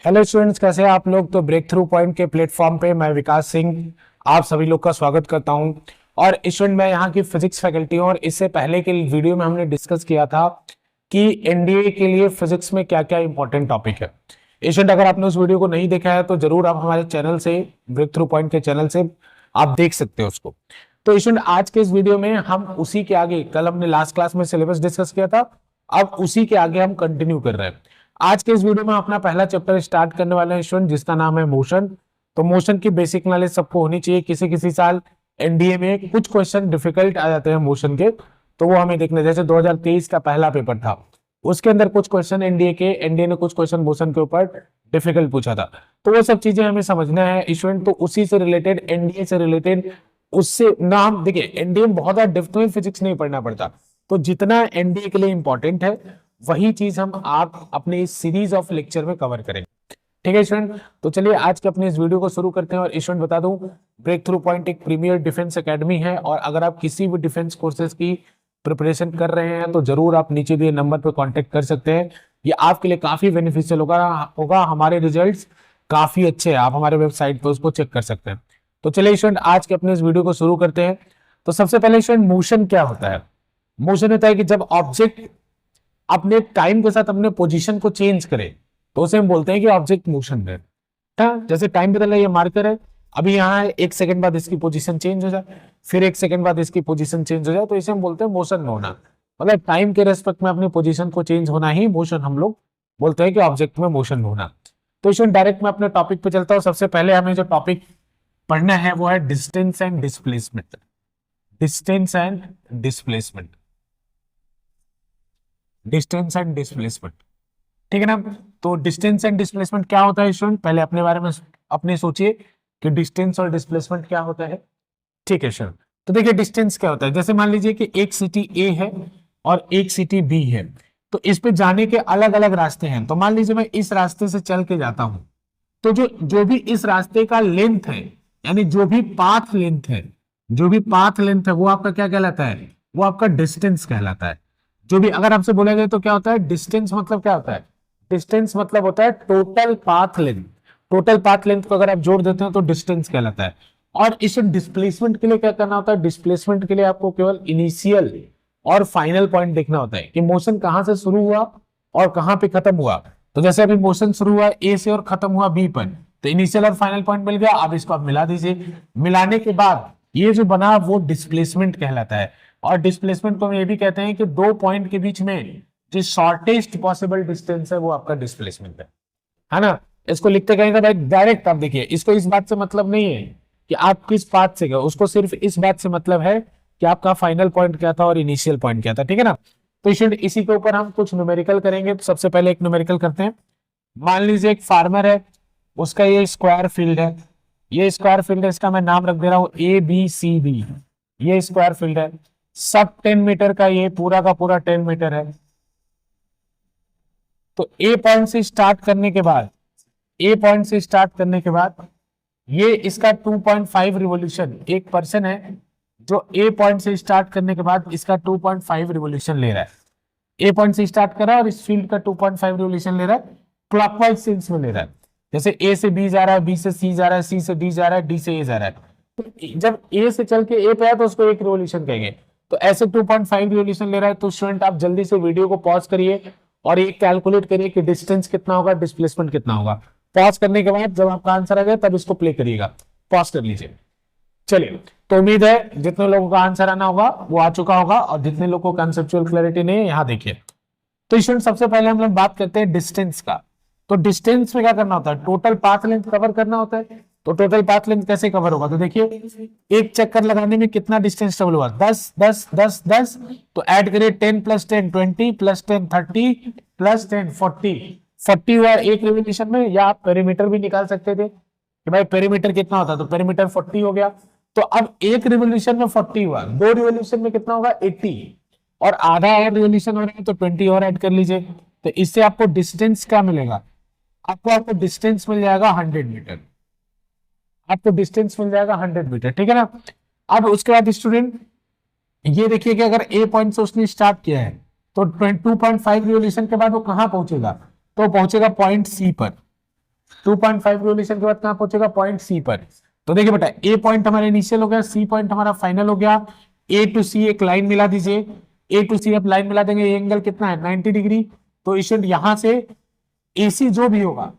Hello students, कैसे हैं आप लोग। तो ब्रेक थ्रू पॉइंट के प्लेटफॉर्म पे मैं विकास सिंह आप सभी लोग का स्वागत करता हूं। और स्टूडेंट, मैं यहाँ की फिजिक्स फैकल्टी हूँ और इससे पहले के वीडियो में हमने डिस्कस किया था कि एनडीए के लिए फिजिक्स में क्या क्या इंपॉर्टेंट टॉपिक है। स्टूडेंट, अगर आपने उस वीडियो को नहीं देखा है तो जरूर आप हमारे चैनल से, ब्रेक थ्रू पॉइंट के चैनल से आप देख सकते हो उसको। तो स्टूडेंट, आज के इस वीडियो में हम उसी के आगे, कल हमने लास्ट क्लास में सिलेबस डिस्कस किया था, अब उसी के आगे हम कंटिन्यू कर रहे हैं। आज के इस वीडियो में अपना पहला चैप्टर स्टार्ट करने वाले हैं स्टूडेंट, जिसका नाम है मोशन। तो मोशन की बेसिक नॉलेज सबको होनी चाहिए। किसी किसी साल एनडीए में कुछ क्वेश्चन डिफिकल्ट आ जाते हैं मोशन के, तो वो हमें देखने, जैसे 2023 का पहला पेपर था, उसके अंदर कुछ क्वेश्चन एनडीए ने कुछ क्वेश्चन मोशन के ऊपर डिफिकल्ट पूछा था। तो वो सब चीजें हमें समझना है स्टूडेंट। तो उसी से रिलेटेड, एनडीए से रिलेटेड, उससे नाम देखिए, एनडीए में बहुत ज्यादा डेप्थ में फिजिक्स नहीं पढ़ना पड़ता। तो जितना एनडीए के लिए इंपॉर्टेंट है वही चीज हम आप अपने इस सीरीज ऑफ लेक्चर में कवर करेंगे। ठीक है स्टूडेंट, तो चलिए आज के अपने इस वीडियो को शुरू करते हैं। और स्टूडेंट बता दूं, ब्रेक थ्रू पॉइंट एक प्रीमियर डिफेंस एकेडमी है, और अगर आप किसी भी डिफेंस कोर्सेज की प्रिपरेशन कर रहे हैं तो जरूर आप नीचे दिए नंबर पर कॉन्टेक्ट कर सकते हैं। ये आपके लिए काफी बेनिफिशियल होगा। हमारे रिजल्ट्स काफी अच्छे हैं, आप हमारे वेबसाइट पर उसको चेक कर सकते हैं। तो चलिए स्टूडेंट, आज के अपने इस वीडियो को शुरू करते हैं। तो सबसे पहले स्टूडेंट, मोशन क्या होता है। मोशन होता है कि जब ऑब्जेक्ट अपने टाइम के साथ अपने पोजीशन को चेंज करे तो उसे हम बोलते हैं कि ऑब्जेक्ट मोशन में है। जैसे टाइम बदल रहा है, ये मार्कर है, अभी यहाँ है, 1 सेकंड बाद इसकी पोजीशन चेंज हो जाए, फिर 1 सेकंड बाद इसकी पोजीशन चेंज हो जाए, तो इसे हम बोलते हैं मोशन में होना। मतलब टाइम के रेस्पेक्ट में अपनी पोजीशन को चेंज होना ही मोशन हम लोग बोलते हैं कि ऑब्जेक्ट में मोशन में होना। तो इसमें डायरेक्ट मैं अपने टॉपिक पे चलता हूँ। सबसे पहले हमें जो टॉपिक पढ़ना है वो है distance and displacement. Distance and displacement, distance and displacement, ठीक है ना। तो डिस्टेंस एंड डिस्प्लेसमेंट क्या होता है स्टूडेंट, पहले अपने बारे में अपने सोचिए कि डिस्टेंस और डिस्प्लेसमेंट क्या होता है। ठीक है स्टूडेंट, तो देखिए डिस्टेंस क्या होता है। जैसे मान लीजिए कि एक सिटी ए है और एक सिटी बी है, तो इस पे जाने के अलग अलग रास्ते हैं। तो मान लीजिए मैं इस रास्ते से चल के जाता हूं, तो जो भी इस रास्ते का लेंथ है, यानी जो भी पाथ लेंथ है, जो भी पाथ लेंथ है, वो आपका क्या कहलाता है, वो आपका डिस्टेंस कहलाता है। जो भी अगर आपसे बोला जाए तो क्या होता है डिस्टेंस, मतलब क्या होता है, डिस्टेंस मतलब होता है total path length. Total path length को अगर आप जोड़ देते हैं तो डिस्टेंस कहलाता है। और इस डिस्प्लेसमेंट के लिए क्या करना होता है, डिस्प्लेसमेंट के लिए आपको केवल इनिशियल और फाइनल पॉइंट देखना होता है कि मोशन कहां से शुरू हुआ और कहां पे खत्म हुआ। तो जैसे अभी मोशन शुरू हुआ ए से और खत्म हुआ बी पर, तो इनिशियल और फाइनल पॉइंट मिल गया। अब इसको आप मिला दीजिए, मिलाने के बाद ये जो बना वो डिस्प्लेसमेंट कहलाता है। और डिस्प्लेसमेंट को हम ये भी कहते हैं कि दो पॉइंट के बीच में जो शॉर्टेस्ट पॉसिबल डिस्टेंस है वो आपका डिस्प्लेसमेंट है ना। इसको लिखते कहेंगे भाई डायरेक्ट, आप देखिए इसको इस बात से मतलब नहीं है कि आप किस पाथ से गए, उसको सिर्फ इस बात से मतलब है कि आपका फाइनल पॉइंट क्या था और इनिशियल पॉइंट क्या था, ठीक है ना। तो इसी के ऊपर हम कुछ न्यूमेरिकल करेंगे। तो सबसे पहले एक न्यूमेरिकल करते हैं। मान लीजिए एक फार्मर है, उसका ये स्क्वायर फील्ड है, ये स्क्वायर फील्ड है, इसका मैं नाम रख दे रहा हूं ABCD। ये स्क्वायर फील्ड है, सब 10 मीटर का, ये पूरा का पूरा 10 मीटर है। तो ए पॉइंट से स्टार्ट करने के बाद, ए पॉइंट से स्टार्ट करने के बाद ये इसका 2.5 रिवोल्यूशन, एक पर्सन है जो ए पॉइंट से स्टार्ट करने के बाद इसका 2.5 रिवोल्यूशन ले रहा है। ए पॉइंट से स्टार्ट कर रहा है और इस फील्ड का 2.5 रिवोल्यूशन ले रहा है, क्लॉकवाइज सेंस में ले रहा है। जैसे ए से बी जा रहा है, बी से सी जा रहा है, सी से डी जा रहा है, डी से ए जा रहा है। तो जब ए से चल के ए पे आया तो उसको एक रिवोल्यूशन कहेंगे। तो ऐसे 2.5 रिवोल्यूशन ले रहा है। तो स्टूडेंट आप जल्दी से वीडियो को पॉज करिए और ये कैलकुलेट करिए कि डिस्टेंस कितना होगा, डिस्प्लेसमेंट कितना होगा। पॉज करने के बाद जब आपका आंसर आ जाए तब इसको प्ले करिएगा। पॉज कर लीजिए। चलिए, तो उम्मीद है जितने लोगों का आंसर आना होगा वो आ चुका होगा, और जितने लोगों को कंसेप्चुअल क्लैरिटी नहीं है यहाँ देखिए। तो स्टूडेंट सबसे पहले हम लोग बात करते हैं डिस्टेंस का। तो डिस्टेंस में क्या करना होता है, टोटल पाथ लेंथ कवर करना होता है। तो टोटल पाथ लेंथ कैसे कवर होगा, तो देखिए एक चक्कर लगाने में कितना डिस्टेंस ट्रेवल हुआ, 10 10 10 10। तो ऐड करिए 10 + 10 20 + 10 30 + 10 40 हुआ एक रिवोल्यूशन में। या आप पेरीमीटर भी निकाल सकते थे कि भाई पेरीमीटर कितना होता है, तो पेरीमीटर 40 हो गया। तो अब एक रिवोल्यूशन में 40 हुआ, दो रिवोल्यूशन में कितना होगा 80, और आधा और रिवोल्यूशन हो रहा है तो 20 और ऐड कर लीजिए। तो इससे आपको डिस्टेंस क्या मिलेगा, आपको डिस्टेंस मिल जाएगा 100 मीटर। आपको डिस्टेंस मिल जाएगा 100 मीटर, ठीक है ना। अब उसके बाद स्टूडेंट ये देखिए कि अगर ए पॉइंट से उसने स्टार्ट किया है तो 2.5 रिवोल्यूशन के बाद वो कहां पहुंचेगा, तो पहुंचेगा पॉइंट सी पर। 2.5 रिवोल्यूशन के बाद कहां पहुंचेगा, पॉइंट सी पर। तो देखिए बेटा, ए पॉइंट हमारा इनिशियल हो गया, सी पॉइंट हमारा फाइनल हो गया। ए टू सी एक लाइन मिला दीजिए, ए टू सी आप लाइन मिला देंगे, ये एंगल कितना है 90 डिग्री। तो स्टूडेंट यहां से एसी जो भी होगा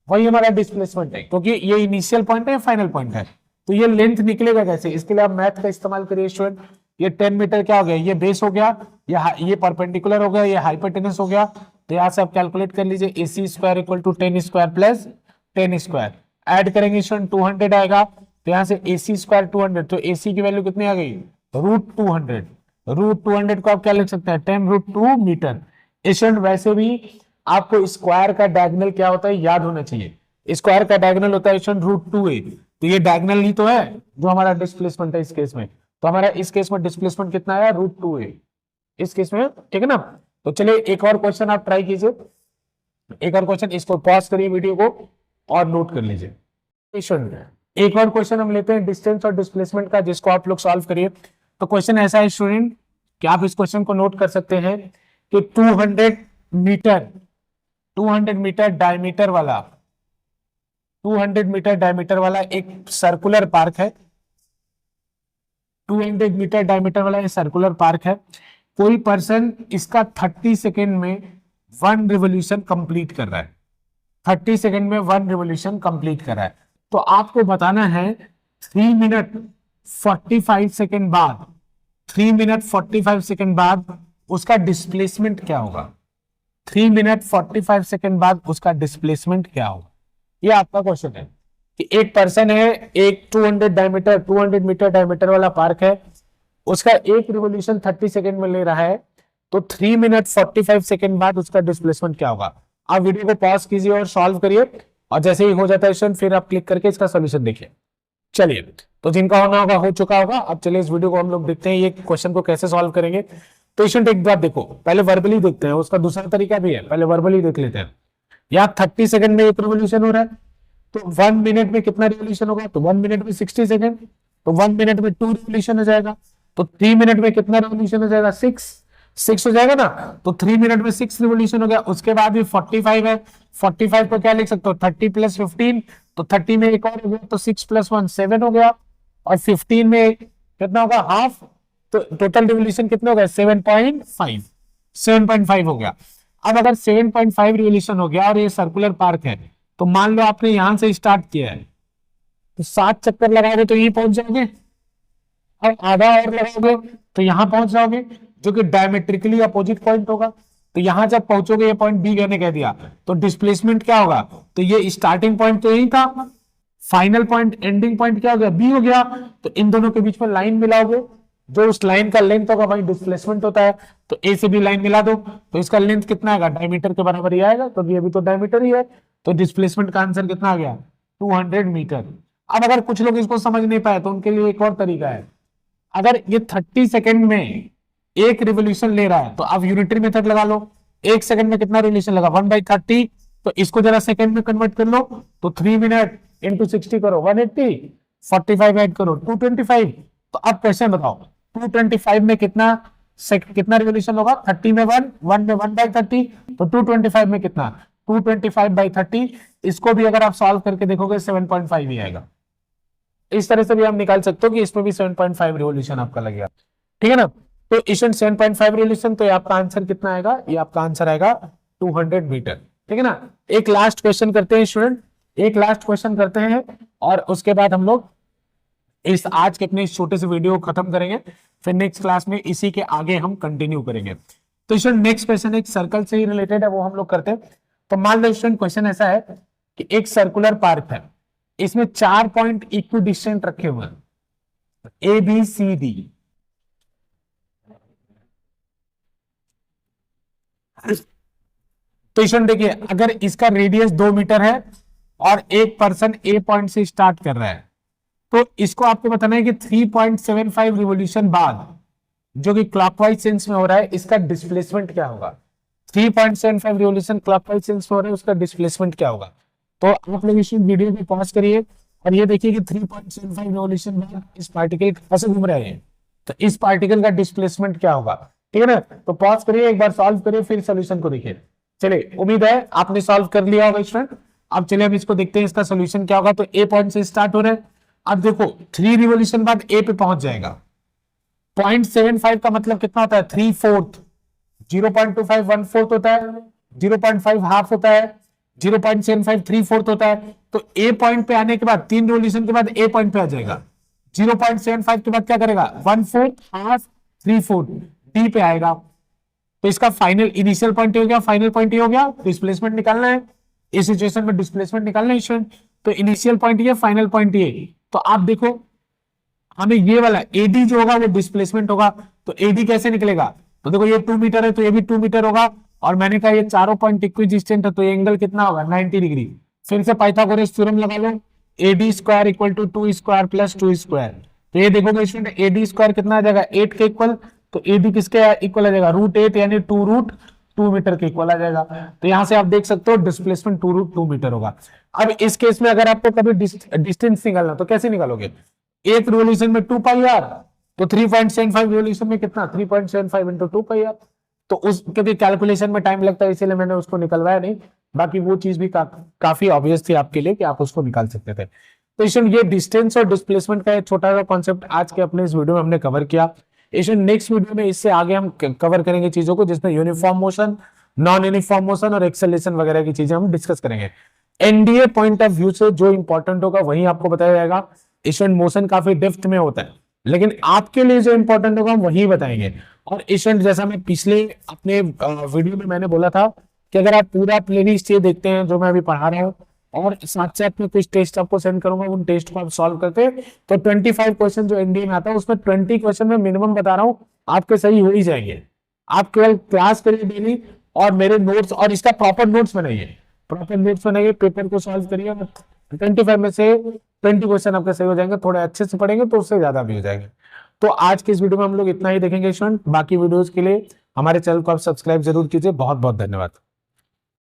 वही हमारा डिस्प्लेसमेंट है, क्योंकि ये इनिशियल पॉइंट है, फाइनल पॉइंट है। तो ये लेंथ निकलेगा कैसे, इसके लिए आप मैथ का इस्तेमाल करिए स्टूडेंट। ये 10 मीटर क्या हो गया, ये बेस हो गया, ये परपेंडिकुलर हो गया, ये हाइपोटेनस हो गया। तो यहां से आप कैलकुलेट कर लीजिए, AC square equal to 10 square plus 10 square. Add करेंगे स्टूडेंट 200 आएगा, तो यहां से AC स्क्वायर 200, तो AC की वैल्यू कितनी आ गई, √200। √200 को आप क्या लिख सकते हैं, 10√2 मीटर। स्टूडेंट वैसे भी आपको स्क्वायर का डायगोनल क्या होता है याद होना चाहिए। स्क्वायर का डायगोनल होता है स्टूडेंट √2a। तो ये डायगोनल ही तो है जो हमारा डिस्प्लेसमेंट है इस केस में। तो हमारा इस केस में डिस्प्लेसमेंट कितना आया, √2a इस केस में, ठीक है ना। तो चलिए एक और क्वेश्चन आप ट्राई कीजिए, एक और क्वेश्चन, इसको पॉज करिए वीडियो को और नोट कर लीजिए। एक और क्वेश्चन हम लेते हैं डिस्टेंस और डिस्प्लेसमेंट का, जिसको आप लोग सॉल्व करिए। तो क्वेश्चन ऐसा है स्टूडेंट कि आप इस क्वेश्चन को नोट कर सकते हैं कि 200 मीटर डायमीटर वाला 200 मीटर डायमीटर वाला एक सर्कुलर पार्क है। 200 मीटर डायमीटर वाला एक सर्कुलर पार्क है। कोई पर्सन इसका 30 सेकेंड में 1 रिवोल्यूशन कंप्लीट कर रहा है। 30 सेकेंड में 1 रिवोल्यूशन कंप्लीट कर रहा है। तो आपको बताना है 3 मिनट 45 सेकेंड बाद, 3 मिनट 45 सेकेंड बाद उसका डिस्प्लेसमेंट क्या होगा। 3 मिनट 45 सेकेंड बाद उसका डिस्प्लेसमेंट क्या होगा, ये आपका क्वेश्चन है। कि एक पर्सन है, एक 200 मीटर डायमीटर वाला पार्क है, उसका एक रिवोल्यूशन 30 सेकेंड में ले रहा है, तो 3 मिनट 45 सेकेंड बाद उसका डिस्प्लेसमेंट क्या होगा। आप वीडियो को पॉज कीजिए और सॉल्व करिए, और जैसे ही हो जाता है फिर आप क्लिक करके इसका सोल्यूशन देखिए। चलिए, तो जिनका होना होगा हो चुका होगा। अब चलिए इस वीडियो को हम लोग देखते हैं ये क्वेश्चन को कैसे सॉल्व करेंगे। तो स्टूडेंट एक बात देखो, पहले वर्बली देखते हैं, उसका दूसरा तरीका भी है, पहले वर्बली देख लेते हैं। यहाँ 30 सेकंड में एक रिवोल्यूशन हो रहा है, तो 1 मिनट में कितना रिवोल्यूशन होगा, तो 1 मिनट में 60 सेकंड, तो 1 मिनट में 2 रिवोल्यूशन हो जाएगा। तो 3 मिनट में कितना रिवोल्यूशन हो जाएगा, 6 हो जाएगा ना। तो 3 मिनट में 6 रिवोल्यूशन हो गया। उसके बाद भी 45 है, 45 को क्या लिख सकते हो, 30 प्लस 15, तो 30 में एक और हो गया, तो 6 प्लस 1 7 हो गया, और 15 में कितना होगा, हाफ। तो टोटल रिवोल्यूशन कितने हो गए, 7.5 हो गया। अब अगर 7.5 रिवोल्यूशन हो गया और ये सर्कुलर पार्क है, तो मान लो आपने यहां से स्टार्ट किया है, तो 7 चक्कर लगाओगे तो यहीं पहुंच जाओगे, और आधा और लगाओगे तो यहां पहुंच जाओगे, जो कि डायमेट्रिकली अपोजिट पॉइंट होगा। तो यहां जब पहुंचोगे, ये पॉइंट बी मैंने कह दिया, तो डिस्प्लेसमेंट क्या होगा, तो ये स्टार्टिंग पॉइंट तो यही था, फाइनल पॉइंट एंडिंग पॉइंट क्या हो गया, बी हो गया। तो इन दोनों के बीच में लाइन मिलाओगे, जो उस लाइन का लेंथ होगा वही डिस्प्लेसमेंट होता है। तो ए से भी लाइन मिला दो, तो इसका लेंथ कितना आएगा, डायमीटर के बराबर ही आएगा, तो ये भी तो डायमीटर ही है। तो डिस्प्लेसमेंट का आंसर कितना आ गया, 200 मीटर। अब अगर कुछ लोग इसको समझ नहीं पाए, तो उनके लिए एक और तरीका है। अगर ये 30 सेकेंड में एक रिवोल्यूशन ले रहा है, तो आप यूनिटरी मेथड लगा लो। 1 सेकंड में कितना रिवोल्यूशन लगा, 1/30, तो इसको जरा सेकंड में कन्वर्ट कर लो, तो 3 मिनट इंटू 60 करो 180, 45 ऐड करो 225। तो अब क्वेश्चन बताओ, 225 में कितना रिवोल्यूशन होगा, 30 में 1 में 1/30, तो 225 में कितना, 225/30। इसको भी अगर आप सॉल्व करके देखोगे 7.5 ही आएगा। इस तरह से भी आप निकाल सकते हो कि इसमें भी 7.5 रिवोल्यूशन आपका लगेगा, ठीक है ना। तो इसमें 7.5 रिवोल्यूशन, तो आपका आंसर कितना आएगा, ये आपका आंसर आएगा 200 मीटर, ठीक है ना। एक लास्ट क्वेश्चन करते हैं स्टूडेंट, एक लास्ट क्वेश्चन करते हैं, और उसके बाद हम लोग इस आज के अपने इस छोटे से वीडियो को खत्म करेंगे। फिर नेक्स्ट क्लास में इसी के आगे हम कंटिन्यू करेंगे। तो स्टूडेंट नेक्स्ट क्वेश्चन एक सर्कल से ही रिलेटेड है, वो हम लोग करते हैं। तो मान लो स्टूडेंट क्वेश्चन ऐसा है कि एक सर्कुलर पार्क है, इसमें 4 पॉइंट इक्वी डिस्टेंट रखे हुए हैं, ए बी सी डी। तो स्टूडेंट देखिए, अगर इसका रेडियस 2 मीटर है और एक पर्सन ए पॉइंट से स्टार्ट कर रहा है, तो इसको आपको बताना है कि 3.75 रिवोल्यूशन बाद, जो कि क्लॉकवाइज सेंस में हो रहा है, इसका डिस्प्लेसमेंट क्या होगा। 3.75 रिवोल्यूशन क्लॉकवाइज सेंस में हो रहा है, उसका डिस्प्लेसमेंट क्या होगा। तो आप लोग इस वीडियो को पॉज करिए और ये देखिए कि 3.75 रिवोल्यूशन बाद इस पार्टिकल कैसे घूम रहे हैं, तो इस पार्टिकल का डिस्प्लेसमेंट क्या होगा, ठीक है ना। तो पॉज करिए, एक बार सॉल्व करिए, फिर सोल्यूशन को देखिए। चलिए, उम्मीद है आपने सॉल्व कर लिया होगा स्टूडेंट। अब चलिए हम इसको देखते हैं, इसका सोल्यूशन क्या होगा। तो ए पॉइंट से स्टार्ट हो रहा है। अब देखो 3 रिवोल्यूशन बाद ए पे पहुंच जाएगा। 0.75 का मतलब कितना होता है, 3/4। 0.25 1/4 होता है, 0.5 हाफ होता है, 0.75 3/4 होता है। तो ए पॉइंट पे आने के बाद 3 रिवोल्यूशन के बाद ए पॉइंट पे आ जाएगा। 0.75 के बाद क्या करेगा, 1/4 हाफ 3/4 डी पे आएगा। तो इसका फाइनल इनिशियल पॉइंट हो गया, फाइनल पॉइंट हो गया। डिस्प्लेसमेंट निकालना है इस सिचुएशन में, डिस्प्लेसमेंट निकालना है स्टूडेंट। तो इनिशियल पॉइंट ये, फाइनल पॉइंट ये। तो आप देखो हमें ये वाला एडी जो होगा वो डिस्प्लेसमेंट होगा। तो एडी कैसे निकलेगा, तो देखो ये 2 मीटर है तो ये भी 2 मीटर होगा। और मैंने कहा ये चारों पॉइंट इक्विडिस्टेंट है, तो ये एंगल कितना होगा, 90 डिग्री। फिर से पाइथागोरस थ्योरम लगा लो, AD square equal to 2 square plus 2 square. तो ये देखोगे स्टूडेंट, एडी स्क्वायर कितना आ जाएगा, 8 के इक्वल। तो एडी किसके इक्वल आ जाएगा, √8 यानी 2√2 मीटर के इक्वल आ जाएगा। तो यहां से आप देख सकते हो डिस्प्लेसमेंट 2√2 मीटर होगा। अब इस केस में अगर आपको कभी डिस्टेंस निकालना तो कैसे निकालोगे, एक रिवोल्यूशन में 2 पाई आर, तो 3.75 रिवोल्यूशन में कितना, 3.75 इंटू 2 पाई आर। तो उस क्योंकि कैलकुलेशन में टाइम लगता है इसीलिए मैंने उसको निकलवाया नहीं, बाकी वो चीज भी काफी ऑब्वियस थी आपके लिए कि आप उसको निकाल सकते थे। तो इसमें ये डिस्टेंस और डिस्प्लेसमेंट का एक छोटा सा कॉन्सेप्ट आज के अपने इस वीडियो में हमने कवर किया। इसमें नेक्स्ट वीडियो में इससे आगे हम कवर करेंगे चीजों को, जिसमें uniform motion, non uniform motion और एक्सेलेरेशन वगैरह की चीजें हम डिस्कस करेंगे। एनडीए पॉइंट ऑफ व्यू से जो इंपॉर्टेंट होगा वही आपको बताया जाएगा। इसमें मोशन काफी डेप्थ में होता है, लेकिन आपके लिए जो इंपॉर्टेंट होगा हम वही बताएंगे। और इसमें जैसा मैं पिछले अपने वीडियो में मैंने बोला था कि अगर आप पूरा प्लेलिस्ट ये देखते हैं जो मैं अभी पढ़ा रहा हूँ, और साथ साथ में कुछ टेस्ट आपको सेंड करूंगा, उन टेस्ट को आप सॉल्व करते हैं तो 25 क्वेश्चन जो एनडीए में आता है उसमें 20 क्वेश्चन में मिनिमम बता रहा हूँ आपके सही हो ही जाएंगे। आप केवल क्लास करिए डेली और मेरे नोट्स और इसका प्रॉपर नोट्स बनाइए, पेपर को सॉल्व करिए। 25 में से 20 क्वेश्चन आपके सही हो जाएंगे, थोड़े अच्छे से पढ़ेंगे तो उससे ज्यादा भी हो जाएंगे। तो आज के इस वीडियो में हम लोग इतना ही देखेंगे स्टूडेंट। बाकी वीडियोस के लिए हमारे चैनल को आप सब्सक्राइब जरूर कीजिए। बहुत बहुत धन्यवाद।